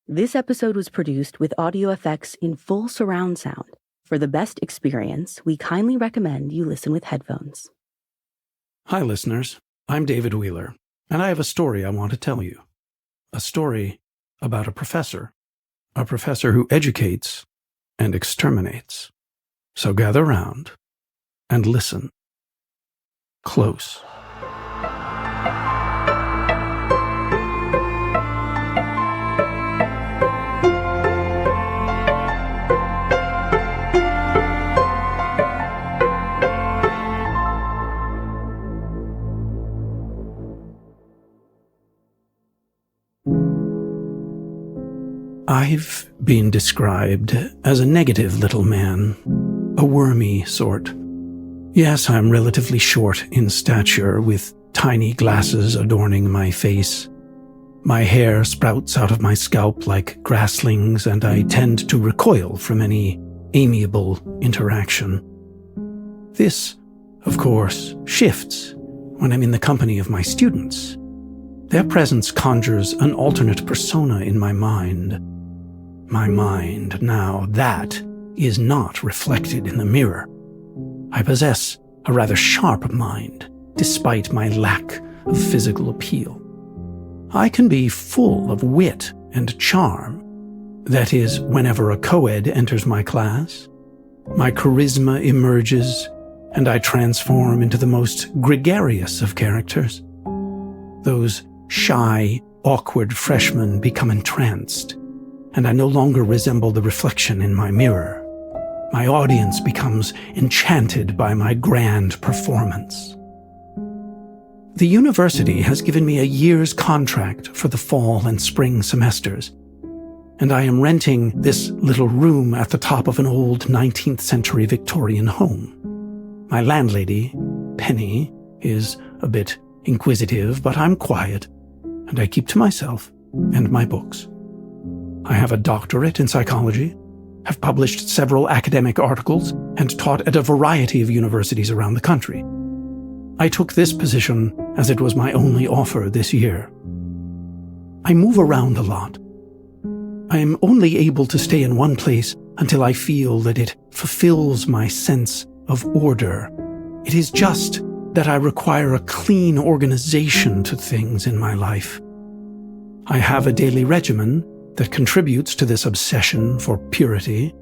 This episode was produced with audio effects in full surround sound. For the best experience, we kindly recommend you listen with headphones. Hi, listeners. I'm David Wheeler, and I have a story I want to tell you. A story about a professor who educates and exterminates. So gather round and listen close. I've been described as a negative little man, a wormy sort. Yes, I'm relatively short in stature, with tiny glasses adorning my face. My hair sprouts out of my scalp like grasslings, and I tend to recoil from any amiable interaction. This, of course, shifts when I'm in the company of my students. Their presence conjures an alternate persona in my mind. My mind, now, that is not reflected in the mirror. I possess a rather sharp mind, despite my lack of physical appeal. I can be full of wit and charm. That is, whenever a co-ed enters my class, my charisma emerges, and I transform into the most gregarious of characters. Those shy, awkward freshmen become entranced, and I no longer resemble the reflection in my mirror. My audience becomes enchanted by my grand performance. The university has given me a year's contract for the fall and spring semesters, and I am renting this little room at the top of an old 19th century Victorian home. My landlady, Penny, is a bit inquisitive, but I'm quiet, and I keep to myself and my books. I have a doctorate in psychology, have published several academic articles, and taught at a variety of universities around the country. I took this position as it was my only offer this year. I move around a lot. I am only able to stay in one place until I feel that it fulfills my sense of order. It is just that I require a clean organization to things in my life. I have a daily regimen that contributes to this obsession for purity.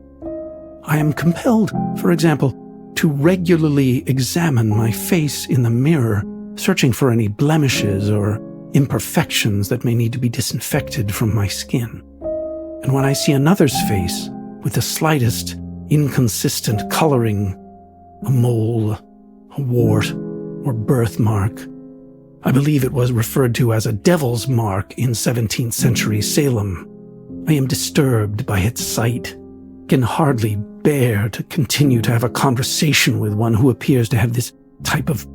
I am compelled, for example, to regularly examine my face in the mirror, searching for any blemishes or imperfections that may need to be disinfected from my skin. And when I see another's face with the slightest inconsistent coloring, a mole, a wart, or birthmark, I believe it was referred to as a devil's mark in 17th century Salem, I am disturbed by its sight, can hardly bear to continue to have a conversation with one who appears to have this type of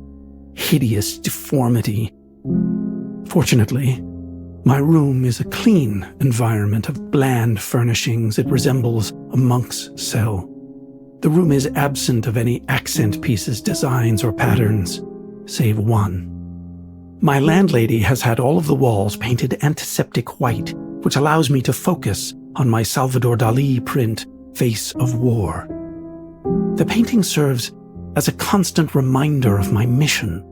hideous deformity. Fortunately, my room is a clean environment of bland furnishings. It resembles a monk's cell. The room is absent of any accent pieces, designs, or patterns, save one. My landlady has had all of the walls painted antiseptic white, which allows me to focus on my Salvador Dali print, Face of War. The painting serves as a constant reminder of my mission,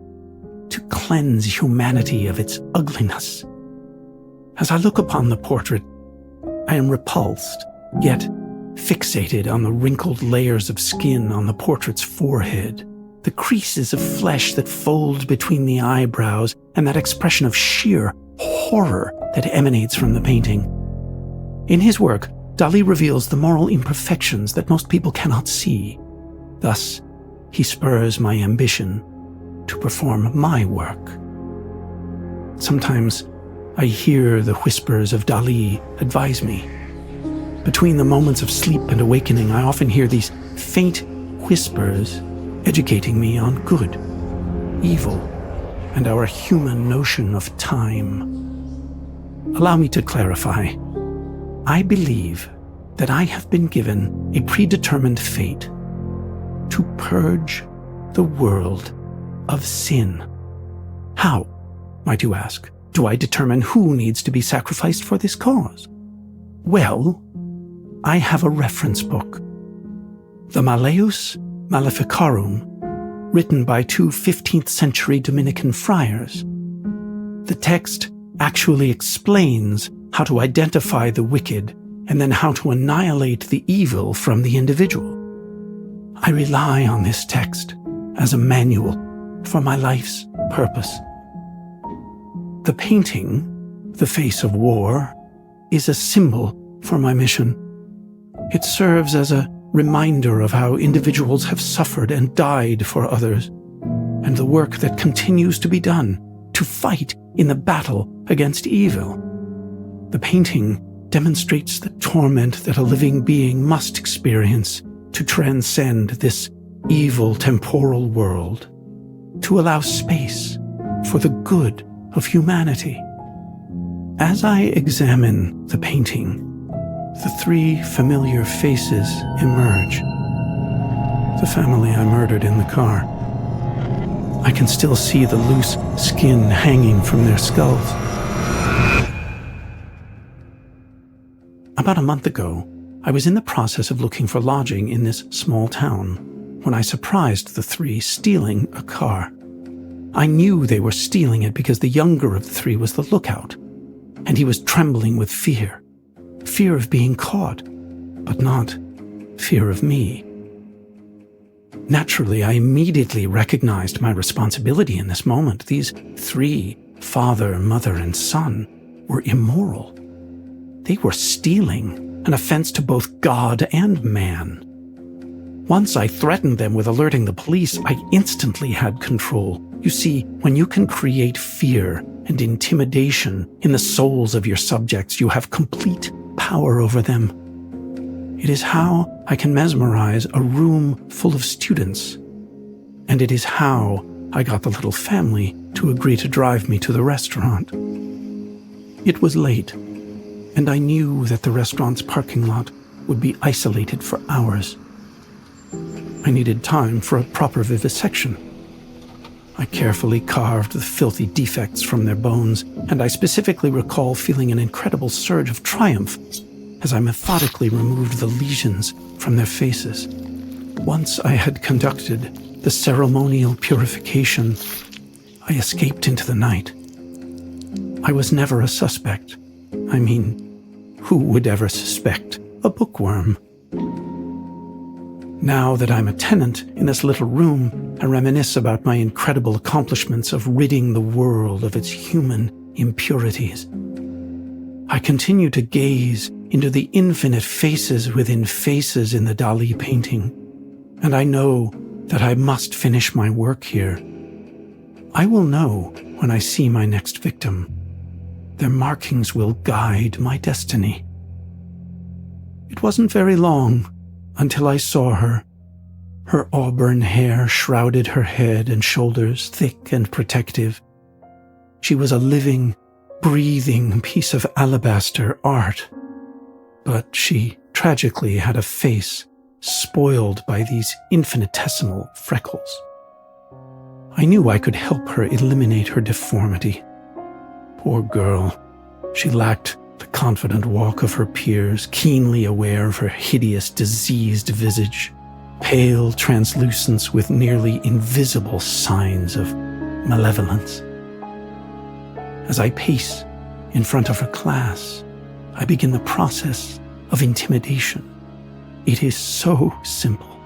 to cleanse humanity of its ugliness. As I look upon the portrait, I am repulsed, yet fixated on the wrinkled layers of skin on the portrait's forehead, the creases of flesh that fold between the eyebrows, and that expression of sheer horror that emanates from the painting. In his work, Dali reveals the moral imperfections that most people cannot see. Thus, he spurs my ambition to perform my work. Sometimes I hear the whispers of Dali advise me. Between the moments of sleep and awakening, I often hear these faint whispers educating me on good, evil, and our human notion of time. Allow me to clarify. I believe that I have been given a predetermined fate to purge the world of sin. How, might you ask, do I determine who needs to be sacrificed for this cause? Well, I have a reference book. The Malleus Maleficarum, written by two 15th century Dominican friars. The text actually explains how to identify the wicked and then how to annihilate the evil from the individual. I rely on this text as a manual for my life's purpose. The painting, The Face of War, is a symbol for my mission. It serves as a reminder of how individuals have suffered and died for others, and the work that continues to be done to fight in the battle against evil. The painting demonstrates the torment that a living being must experience to transcend this evil temporal world, to allow space for the good of humanity. As I examine the painting, the three familiar faces emerge. The family I murdered in the car. I can still see the loose skin hanging from their skulls. About a month ago, I was in the process of looking for lodging in this small town when I surprised the three stealing a car. I knew they were stealing it because the younger of the three was the lookout, and he was trembling with fear. Fear of being caught, but not fear of me. Naturally, I immediately recognized my responsibility in this moment. These three, father, mother, and son, were immoral. They were stealing, an offense to both God and man. Once I threatened them with alerting the police, I instantly had control. You see, when you can create fear and intimidation in the souls of your subjects, you have complete power over them. It is how I can mesmerize a room full of students, and it is how I got the little family to agree to drive me to the restaurant. It was late, and I knew that the restaurant's parking lot would be isolated for hours. I needed time for a proper vivisection. I carefully carved the filthy defects from their bones, and I specifically recall feeling an incredible surge of triumph as I methodically removed the lesions from their faces. Once I had conducted the ceremonial purification, I escaped into the night. I was never a suspect. I mean, who would ever suspect a bookworm? Now that I'm a tenant in this little room, I reminisce about my incredible accomplishments of ridding the world of its human impurities. I continue to gaze into the infinite faces within faces in the Dali painting, and I know that I must finish my work here. I will know when I see my next victim. Their markings will guide my destiny. It wasn't very long until I saw her. Her auburn hair shrouded her head and shoulders, thick and protective. She was a living, breathing piece of alabaster art. But she tragically had a face spoiled by these infinitesimal freckles. I knew I could help her eliminate her deformity. Poor girl. She lacked the confident walk of her peers, keenly aware of her hideous, diseased visage, pale translucence with nearly invisible signs of malevolence. As I pace in front of her class, I begin the process of intimidation. It is so simple.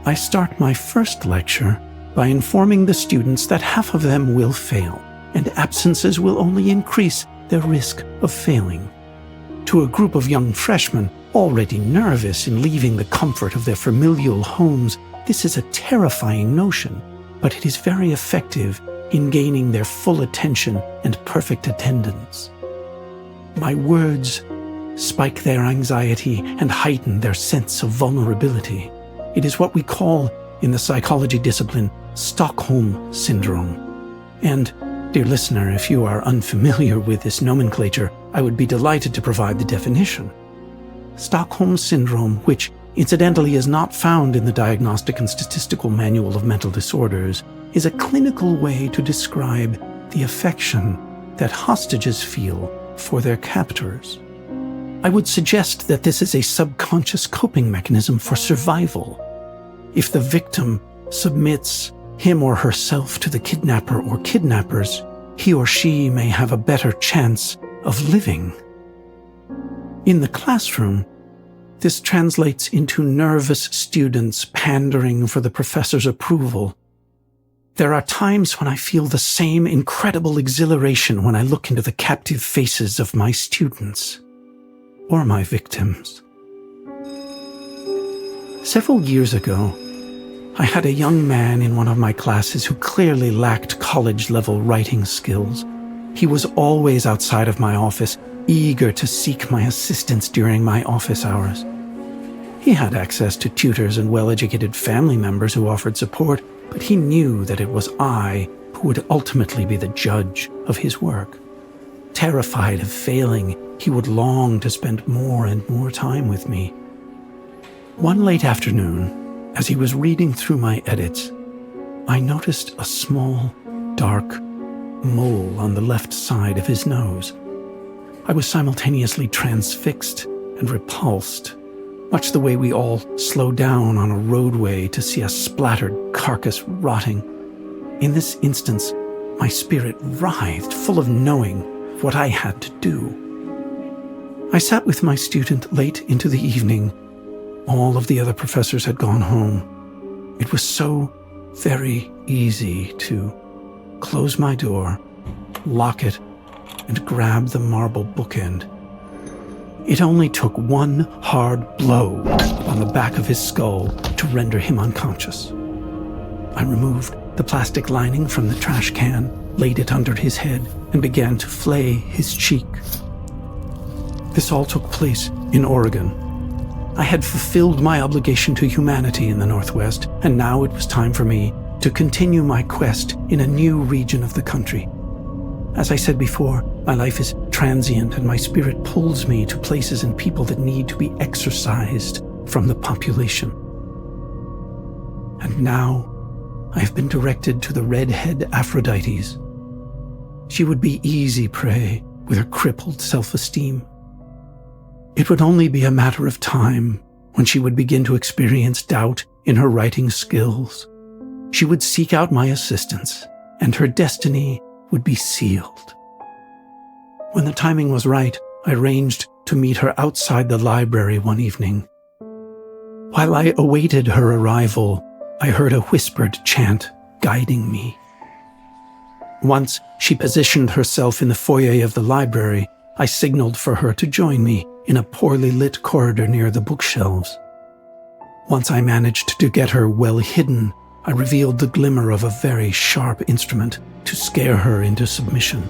I start my first lecture by informing the students that half of them will fail, and absences will only increase their risk of failing. To a group of young freshmen already nervous in leaving the comfort of their familial homes, this is a terrifying notion, but it is very effective in gaining their full attention and perfect attendance. My words spike their anxiety and heighten their sense of vulnerability. It is what we call, in the psychology discipline, Stockholm Syndrome. And, dear listener, if you are unfamiliar with this nomenclature, I would be delighted to provide the definition. Stockholm Syndrome, which incidentally is not found in the Diagnostic and Statistical Manual of Mental Disorders, is a clinical way to describe the affection that hostages feel for their captors. I would suggest that this is a subconscious coping mechanism for survival. If the victim submits him or herself to the kidnapper or kidnappers, he or she may have a better chance of living. In the classroom, this translates into nervous students pandering for the professor's approval. There are times when I feel the same incredible exhilaration when I look into the captive faces of my students or my victims. Several years ago, I had a young man in one of my classes who clearly lacked college-level writing skills. He was always outside of my office, eager to seek my assistance during my office hours. He had access to tutors and well-educated family members who offered support, but he knew that it was I who would ultimately be the judge of his work. Terrified of failing, he would long to spend more and more time with me. One late afternoon, as he was reading through my edits, I noticed a small, dark mole on the left side of his nose. I was simultaneously transfixed and repulsed, much the way we all slow down on a roadway to see a splattered carcass rotting. In this instance, my spirit writhed, full of knowing what I had to do. I sat with my student late into the evening. All of the other professors had gone home. It was so very easy to close my door, lock it, and grab the marble bookend. It only took one hard blow on the back of his skull to render him unconscious. I removed the plastic lining from the trash can, laid it under his head, and began to flay his cheek. This all took place in Oregon. I had fulfilled my obligation to humanity in the Northwest, and now it was time for me to continue my quest in a new region of the country. As I said before, my life is transient and my spirit pulls me to places and people that need to be exorcised from the population. And now I have been directed to the redhead Aphrodites. She would be easy prey with her crippled self-esteem. It would only be a matter of time when she would begin to experience doubt in her writing skills. She would seek out my assistance, and her destiny would be sealed. When the timing was right, I arranged to meet her outside the library one evening. While I awaited her arrival, I heard a whispered chant guiding me. Once she positioned herself in the foyer of the library, I signaled for her to join me in a poorly lit corridor near the bookshelves. Once I managed to get her well hidden, I revealed the glimmer of a very sharp instrument to scare her into submission.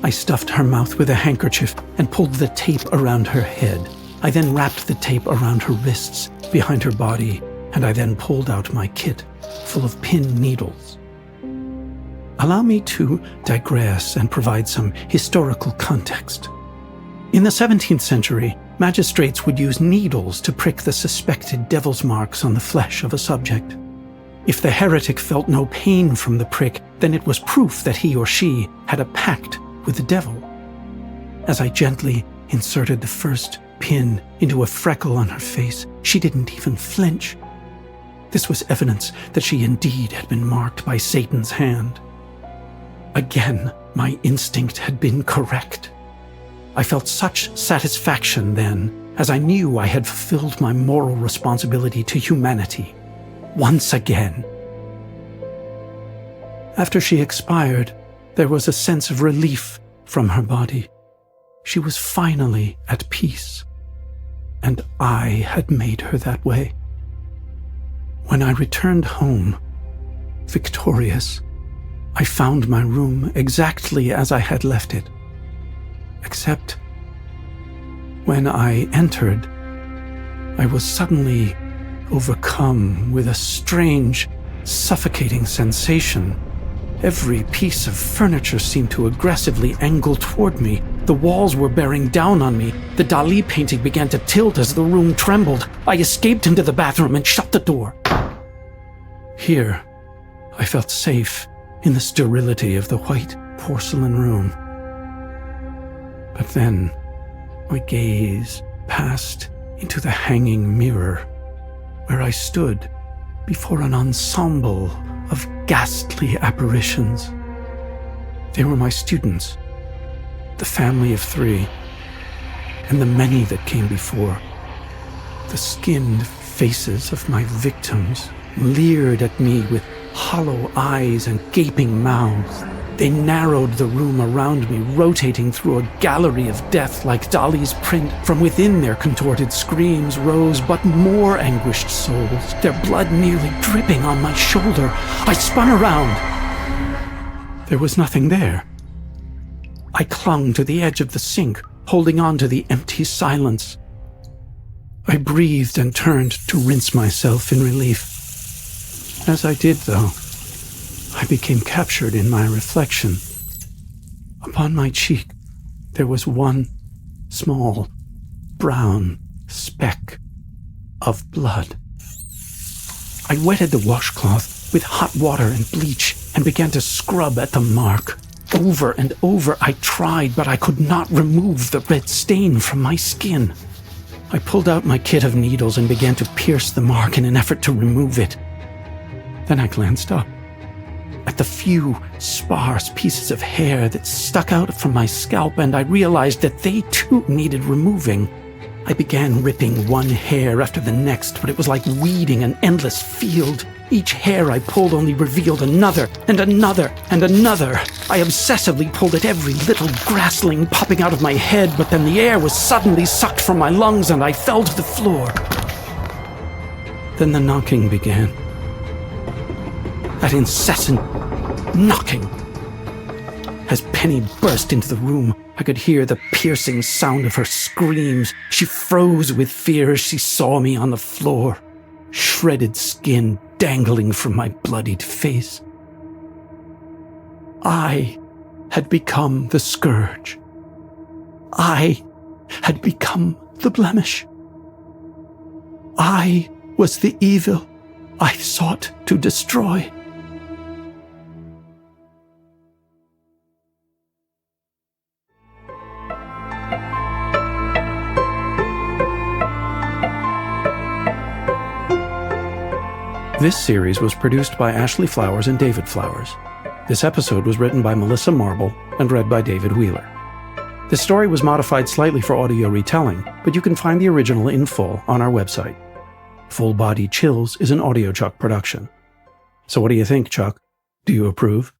I stuffed her mouth with a handkerchief and pulled the tape around her head. I then wrapped the tape around her wrists, behind her body, and I then pulled out my kit, full of pin needles. Allow me to digress and provide some historical context. In the 17th century, magistrates would use needles to prick the suspected devil's marks on the flesh of a subject. If the heretic felt no pain from the prick, then it was proof that he or she had a pact with the devil. As I gently inserted the first pin into a freckle on her face, she didn't even flinch. This was evidence that she indeed had been marked by Satan's hand. Again, my instinct had been correct. I felt such satisfaction then, as I knew I had fulfilled my moral responsibility to humanity. Once again. After she expired, there was a sense of relief from her body. She was finally at peace, and I had made her that way. When I returned home, victorious, I found my room exactly as I had left it. Except, when I entered, I was suddenly overcome with a strange, suffocating sensation. Every piece of furniture seemed to aggressively angle toward me. The walls were bearing down on me. The Dali painting began to tilt as the room trembled. I escaped into the bathroom and shut the door. Here, I felt safe in the sterility of the white porcelain room. But then, My gaze passed into the hanging mirror, where I stood before an ensemble of ghastly apparitions. They were my students, the family of 3, and the many that came before. The skinned faces of my victims leered at me with hollow eyes and gaping mouths. They narrowed the room around me, rotating through a gallery of death like Dali's print. From within their contorted screams rose but more anguished souls, their blood nearly dripping on my shoulder. I spun around. There was nothing there. I clung to the edge of the sink, holding on to the empty silence. I breathed and turned to rinse myself in relief. As I did, though, I became captured in my reflection. Upon my cheek, there was one small, brown speck of blood. I wetted the washcloth with hot water and bleach and began to scrub at the mark. Over and over I tried, but I could not remove the red stain from my skin. I pulled out my kit of needles and began to pierce the mark in an effort to remove it. Then I glanced up at the few sparse pieces of hair that stuck out from my scalp, and I realized that they too needed removing. I began ripping one hair after the next, but it was like weeding an endless field. Each hair I pulled only revealed another, and another, and another. I obsessively pulled at every little grassling popping out of my head, but then the air was suddenly sucked from my lungs and I fell to the floor. Then the knocking began. That incessant knocking. As Penny burst into the room, I could hear the piercing sound of her screams. She froze with fear as she saw me on the floor, shredded skin dangling from my bloodied face. I had become the scourge. I had become the blemish. I was the evil I sought to destroy. This series was produced by Ashley Flowers and David Flowers. This episode was written by Melissa Marble and read by David Wheeler. The story was modified slightly for audio retelling, but you can find the original in full on our website. Full Body Chills is an Audio Chuck production. So what do you think, Chuck? Do you approve?